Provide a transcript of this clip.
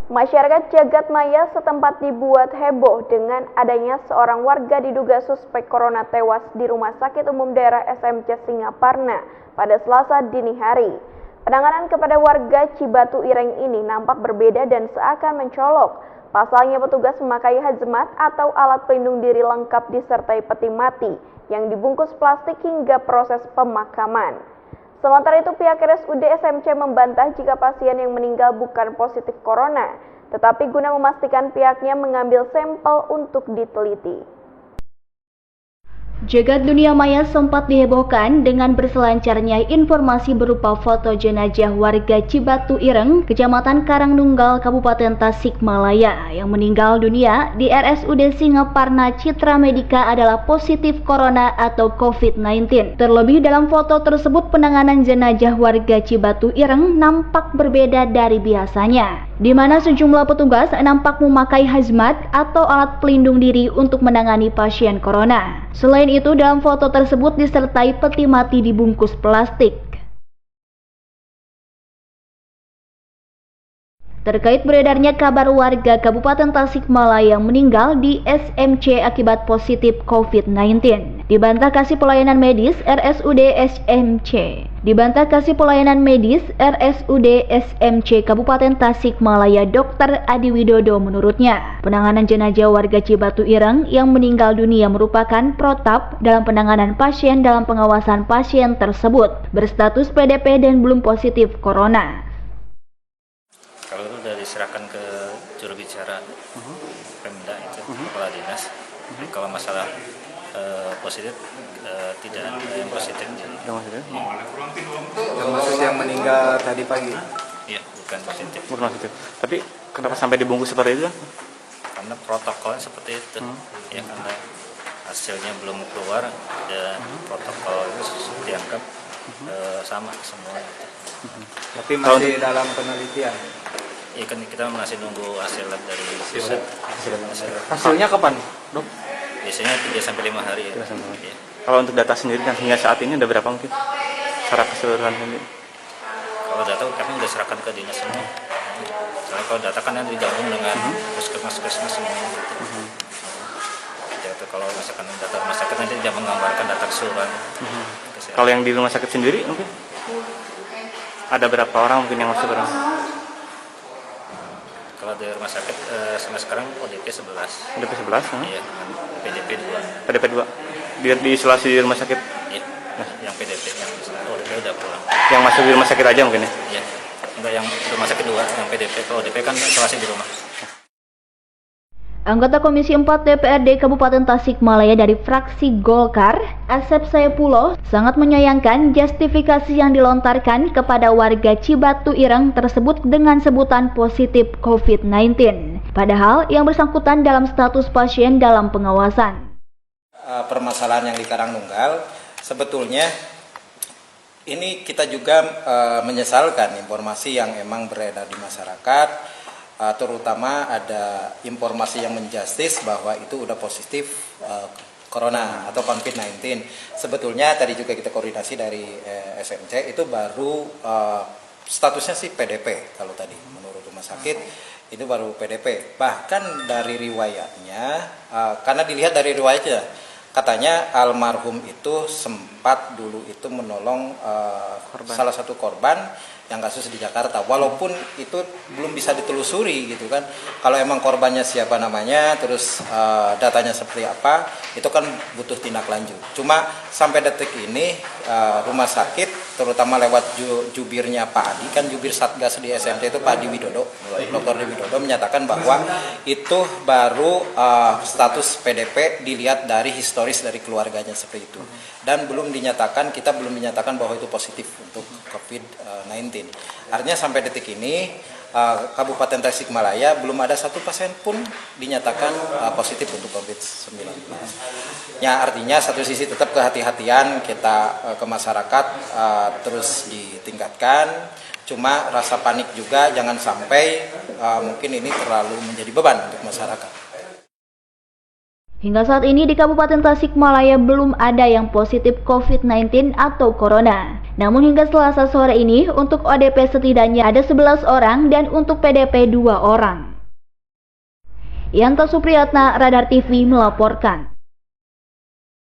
Masyarakat Jagadmaya setempat dibuat heboh dengan adanya seorang warga diduga suspek corona tewas di Rumah Sakit Umum Daerah SMC Singaparna pada Selasa dini hari. Penanganan kepada warga Cibatu Ireng ini nampak berbeda dan seakan mencolok. Pasalnya petugas memakai hazmat atau alat pelindung diri lengkap disertai peti mati yang dibungkus plastik hingga proses pemakaman. Sementara itu pihak RSUD SMC membantah jika pasien yang meninggal bukan positif corona, tetapi guna memastikan pihaknya mengambil sampel untuk diteliti. Jagat dunia maya sempat dihebohkan dengan berselancarnya informasi berupa foto jenazah warga Cibatu Ireng, Kecamatan Karangnunggal, Kabupaten Tasikmalaya yang meninggal dunia di RSUD Singaparna Citra Medika adalah positif corona atau COVID-19. Terlebih dalam foto tersebut penanganan jenazah warga Cibatu Ireng nampak berbeda dari biasanya, di mana sejumlah petugas nampak memakai hazmat atau alat pelindung diri untuk menangani pasien corona. Selain itu, dalam foto tersebut disertai peti mati dibungkus plastik. Terkait beredarnya kabar warga Kabupaten Tasikmalaya yang meninggal di SMC akibat positif COVID-19, dibantah Kasih Pelayanan Medis RSUD SMC. Kabupaten Tasikmalaya Dr. Adi Widodo menurutnya, penanganan jenazah warga Cibatu Ireng yang meninggal dunia merupakan protap dalam penanganan pasien dalam pengawasan pasien tersebut, berstatus PDP dan belum positif corona. Kalau itu sudah diserahkan ke juru bicara Pemda itu, kepala dinas. Kalau masalah positif tidak ada yang positif. Termasuk yang meninggal tadi pagi? Iya, bukan positif. Bukan positif. Tapi kenapa sampai dibungkus seperti itu? Karena protokolnya seperti itu. Ya, karena hasilnya belum keluar dan protokol itu dianggap sama semua. Tapi masih dalam penelitian? Iya, kan kita masih nunggu hasil lab dari pusat. Hasilnya kapan, Dok? Biasanya 3-5 hari. Ya. Ya. Kalau untuk data sendiri kan hingga saat ini ada berapa mungkin? Secara keseluruhan ini? Kalau data kami sudah serahkan ke dinas semua. Soalnya kalau data kan yang digabung dengan puskesmas semua. Gitu. Kalau misalkan data rumah sakit nanti dia menggambarkan data keseluruhan. Kalau yang di rumah sakit sendiri mungkin? Ada berapa orang mungkin yang masuk orang? Kalau di rumah sakit sampai sekarang ODP 11. ODP 11? Iya, PDP 2. PDP 2. Dia diisolasi di rumah sakit? Iya, yang PDP, yang ODP udah pulang. Yang masuk di rumah sakit aja mungkin ya? Iya, enggak yang rumah sakit 2, yang PDP. Kalau ODP kan isolasi di rumah. Anggota Komisi 4 DPRD Kabupaten Tasikmalaya dari fraksi Golkar, Asep Saepulo, sangat menyayangkan justifikasi yang dilontarkan kepada warga Cibatu Ireng tersebut dengan sebutan positif COVID-19. Padahal yang bersangkutan dalam status pasien dalam pengawasan. Permasalahan yang di Karangnunggal, sebetulnya ini kita juga menyesalkan informasi yang emang beredar di masyarakat. Terutama ada informasi yang menjustis bahwa itu udah positif corona atau COVID-19. Sebetulnya tadi juga kita koordinasi dari SMC itu baru statusnya sih PDP kalau tadi menurut rumah sakit itu baru PDP. Bahkan dari riwayatnya, karena dilihat dari riwayatnya, katanya almarhum itu sempat dulu itu menolong salah satu korban yang kasus di Jakarta, walaupun itu belum bisa ditelusuri gitu kan. Kalau emang korbannya siapa namanya, terus datanya seperti apa, itu kan butuh tindak lanjut. Cuma sampai detik ini rumah sakit, terutama lewat jubirnya Pak Adi, kan jubir Satgas di SMC itu Pak Adi Widodo, Dr. Adi Widodo menyatakan bahwa itu baru status PDP dilihat dari historis dari keluarganya seperti itu. Dan kita belum dinyatakan bahwa itu positif untuk COVID-19. Artinya sampai detik ini Kabupaten Tasikmalaya belum ada satu pasien pun dinyatakan positif untuk COVID-19. Ya, artinya satu sisi tetap kehati-hatian kita ke masyarakat terus ditingkatkan. Cuma rasa panik juga jangan sampai mungkin ini terlalu menjadi beban untuk masyarakat. Hingga saat ini di Kabupaten Tasikmalaya belum ada yang positif COVID-19 atau Corona. Namun hingga Selasa sore ini untuk ODP setidaknya ada 11 orang dan untuk PDP 2 orang. Yanto Supriyatna, Radar TV melaporkan.